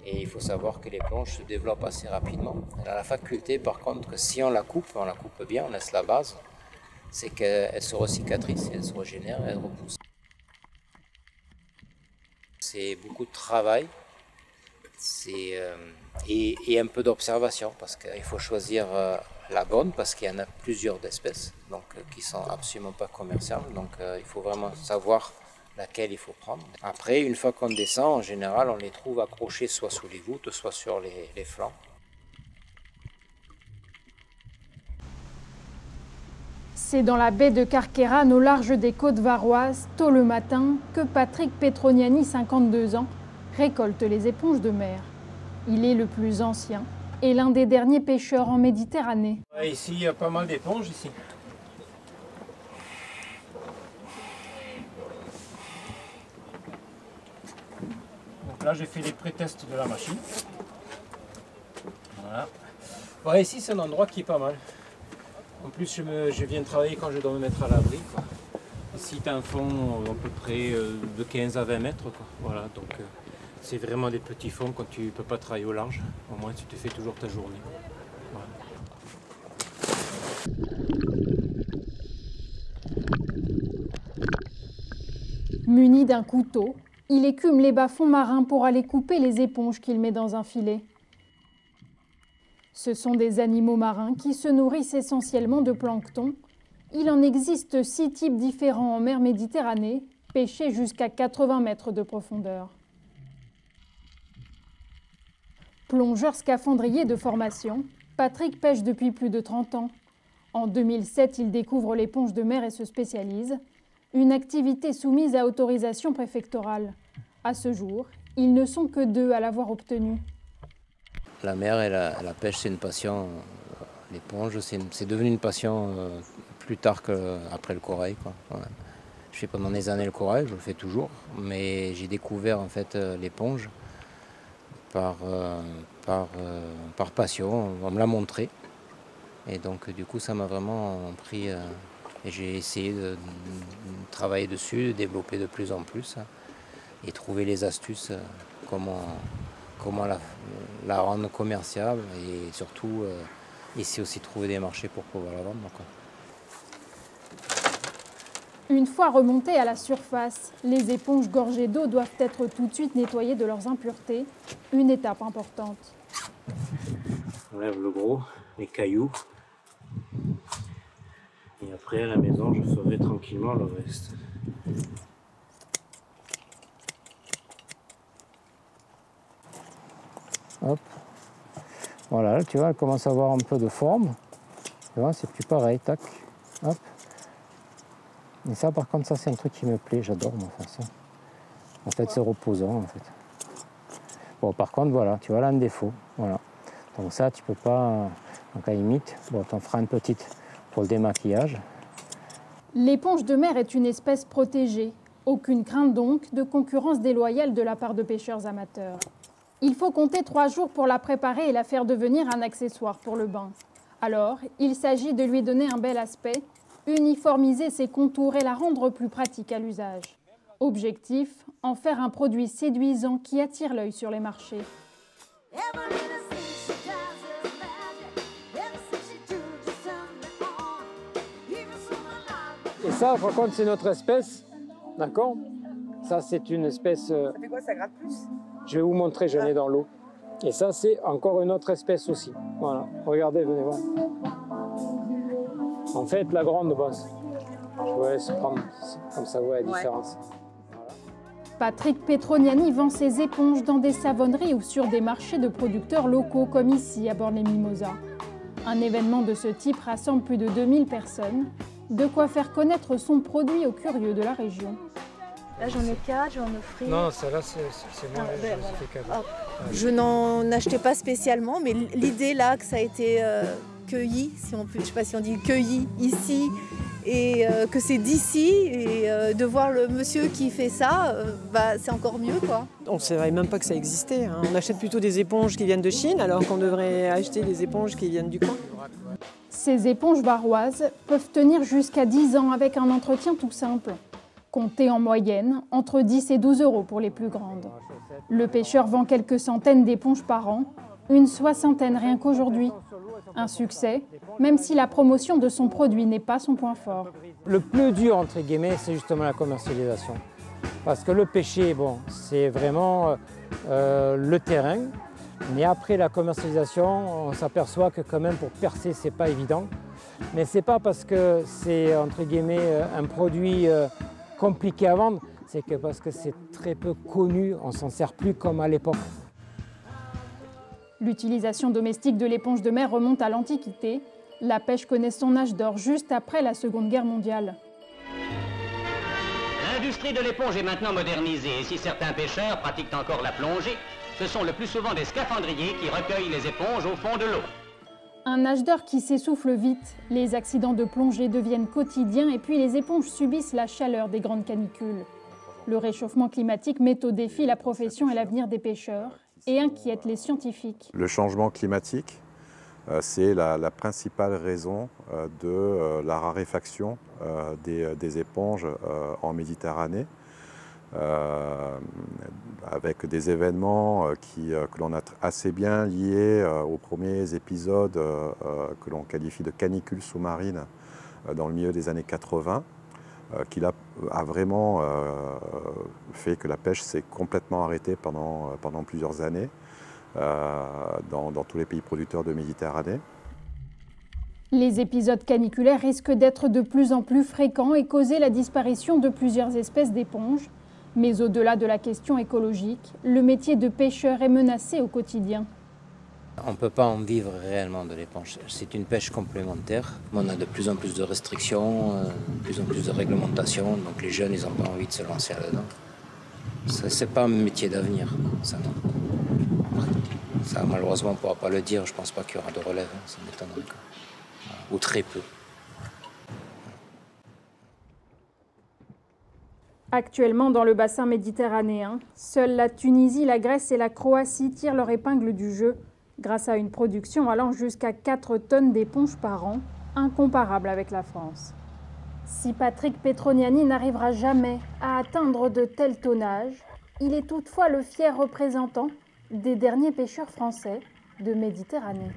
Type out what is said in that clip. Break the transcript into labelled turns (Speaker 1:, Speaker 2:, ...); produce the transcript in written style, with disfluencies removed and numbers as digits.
Speaker 1: Et il faut savoir que l'éponge se développe assez rapidement. Elle a la faculté par contre que si on la coupe bien, on laisse la base, c'est qu'elle se recicatrice, elle se régénère, elle repousse. C'est beaucoup de travail et un peu d'observation parce qu'il faut choisir la bonne parce qu'il y en a plusieurs d'espèces qui ne sont absolument pas commerciables. Donc il faut vraiment savoir laquelle il faut prendre. Après, une fois qu'on descend, en général, on les trouve accrochés soit sous les voûtes, soit sur les flancs.
Speaker 2: C'est dans la baie de Carqueiranne, au large des côtes varoises, tôt le matin, que Patrick Petroniani, 52 ans, récolte les éponges de mer. Il est le plus ancien et l'un des derniers pêcheurs en Méditerranée.
Speaker 1: Ici, il y a pas mal d'éponges ici. Donc là, j'ai fait les pré-tests de la machine. Voilà. Ouais, ici, c'est un endroit qui est pas mal. En plus, je viens de travailler quand je dois me mettre à l'abri. Ici, tu as un fond à peu près de 15 à 20 mètres. Quoi. Voilà, donc c'est vraiment des petits fonds quand tu ne peux pas travailler au large. Au moins, tu te fais toujours ta journée. Voilà.
Speaker 2: Muni d'un couteau, il écume les bas-fonds marins pour aller couper les éponges qu'il met dans un filet. Ce sont des animaux marins qui se nourrissent essentiellement de plancton. Il en existe 6 types différents en mer Méditerranée, pêchés jusqu'à 80 mètres de profondeur. Plongeur scaphandrier de formation, Patrick pêche depuis plus de 30 ans. En 2007, il découvre l'éponge de mer et se spécialise, une activité soumise à autorisation préfectorale. À ce jour, ils ne sont que 2 à l'avoir obtenue.
Speaker 1: La mer et la pêche, c'est une passion. L'éponge, c'est devenu une passion plus tard qu'après le corail. Quoi. Ouais. Je fais pendant des années le corail, je le fais toujours, mais j'ai découvert en fait l'éponge par passion. On me l'a montré. Et donc du coup, ça m'a vraiment pris. Et j'ai essayé de travailler dessus, de développer de plus en plus et trouver les astuces, comment la rendre commerciable et surtout essayer aussi de trouver des marchés pour pouvoir la vendre. Quoi.
Speaker 2: Une fois remontées à la surface, les éponges gorgées d'eau doivent être tout de suite nettoyées de leurs impuretés, une étape importante.
Speaker 1: On enlève le gros, les cailloux. Et après à la maison, je ferai tranquillement le reste. Hop. Voilà, là, tu vois, elle commence à avoir un peu de forme. Tu vois, c'est plus pareil, tac. Hop. Et ça, par contre, ça, c'est un truc qui me plaît. J'adore, moi, faire ça. En fait, c'est reposant, en fait. Bon, par contre, voilà, tu vois, là, un défaut. Voilà. Donc ça, tu peux pas... Donc, à la limite, bon, t'en feras une petite pour le démaquillage.
Speaker 2: L'éponge de mer est une espèce protégée. Aucune crainte, donc, de concurrence déloyale de la part de pêcheurs amateurs. Il faut compter 3 jours pour la préparer et la faire devenir un accessoire pour le bain. Alors, il s'agit de lui donner un bel aspect, uniformiser ses contours et la rendre plus pratique à l'usage. Objectif, en faire un produit séduisant qui attire l'œil sur les marchés.
Speaker 1: Et ça, par contre, c'est notre espèce, d'accord? Ça, c'est une espèce...
Speaker 3: Ça fait quoi, ça gratte plus?
Speaker 1: Je vais vous montrer, je l'ai dans l'eau. Et ça, c'est encore une autre espèce aussi. Voilà, regardez, venez voir. En fait, la grande bosse. Je vous laisse prendre, comme ça, vous voyez la différence. Voilà.
Speaker 2: Patrick Petroniani vend ses éponges dans des savonneries ou sur des marchés de producteurs locaux, comme ici à Bornes-les-Mimosas. Un événement de ce type rassemble plus de 2000 personnes. De quoi faire connaître son produit aux curieux de la région.
Speaker 4: Là, j'en ai 4, je vais en offrir.
Speaker 1: Non, celle-là, c'est moi,
Speaker 4: Ah, ben,
Speaker 1: je fais cadeau.
Speaker 4: Ouais. Je n'en achetais pas spécialement, mais l'idée là, que ça a été cueilli, si on peut, je sais pas si on dit cueilli ici, et que c'est d'ici, et de voir le monsieur qui fait ça, bah, c'est encore mieux, quoi.
Speaker 5: On ne savait même pas que ça existait. Hein. On achète plutôt des éponges qui viennent de Chine, alors qu'on devrait acheter des éponges qui viennent du coin.
Speaker 2: Ces éponges varoises peuvent tenir jusqu'à 10 ans avec un entretien tout simple. Comptez en moyenne entre 10 et 12 € pour les plus grandes. Le pêcheur vend quelques centaines d'éponges par an, une soixantaine rien qu'aujourd'hui. Un succès, même si la promotion de son produit n'est pas son point fort.
Speaker 1: Le plus dur, entre guillemets, c'est justement la commercialisation. Parce que le pêcher, bon, c'est vraiment le terrain. Mais après la commercialisation, on s'aperçoit que quand même pour percer, c'est pas évident. Mais c'est pas parce que c'est, entre guillemets, un produit compliqué à vendre, c'est que parce que c'est très peu connu, on s'en sert plus comme à l'époque.
Speaker 2: L'utilisation domestique de l'éponge de mer remonte à l'Antiquité. La pêche connaît son âge d'or juste après la Seconde Guerre mondiale.
Speaker 3: L'industrie de l'éponge est maintenant modernisée et si certains pêcheurs pratiquent encore la plongée, ce sont le plus souvent des scaphandriers qui recueillent les éponges au fond de l'eau.
Speaker 2: Un âge d'or qui s'essouffle vite. Les accidents de plongée deviennent quotidiens et puis les éponges subissent la chaleur des grandes canicules. Le réchauffement climatique met au défi la profession et l'avenir des pêcheurs et inquiète les scientifiques.
Speaker 6: Le changement climatique, c'est la principale raison de la raréfaction des éponges en Méditerranée, avec des événements que l'on a assez bien liés aux premiers épisodes que l'on qualifie de canicules sous-marines dans le milieu des années 80, qui a vraiment fait que la pêche s'est complètement arrêtée pendant plusieurs années dans tous les pays producteurs de Méditerranée.
Speaker 2: Les épisodes caniculaires risquent d'être de plus en plus fréquents et causer la disparition de plusieurs espèces d'éponges. Mais au-delà de la question écologique, le métier de pêcheur est menacé au quotidien.
Speaker 7: On ne peut pas en vivre réellement de l'éponge. C'est une pêche complémentaire. On a de plus en plus de restrictions, de plus en plus de réglementations. Donc les jeunes, ils n'ont pas envie de se lancer là-dedans. Ce n'est pas un métier d'avenir, ça non. Ça, malheureusement, on ne pourra pas le dire. Je ne pense pas qu'il y aura de relève, ça m'étonnerait. Ou très peu.
Speaker 2: Actuellement, dans le bassin méditerranéen, seules la Tunisie, la Grèce et la Croatie tirent leur épingle du jeu, grâce à une production allant jusqu'à 4 tonnes d'éponges par an, incomparable avec la France. Si Patrick Petroniani n'arrivera jamais à atteindre de tels tonnages, il est toutefois le fier représentant des derniers pêcheurs français de Méditerranée.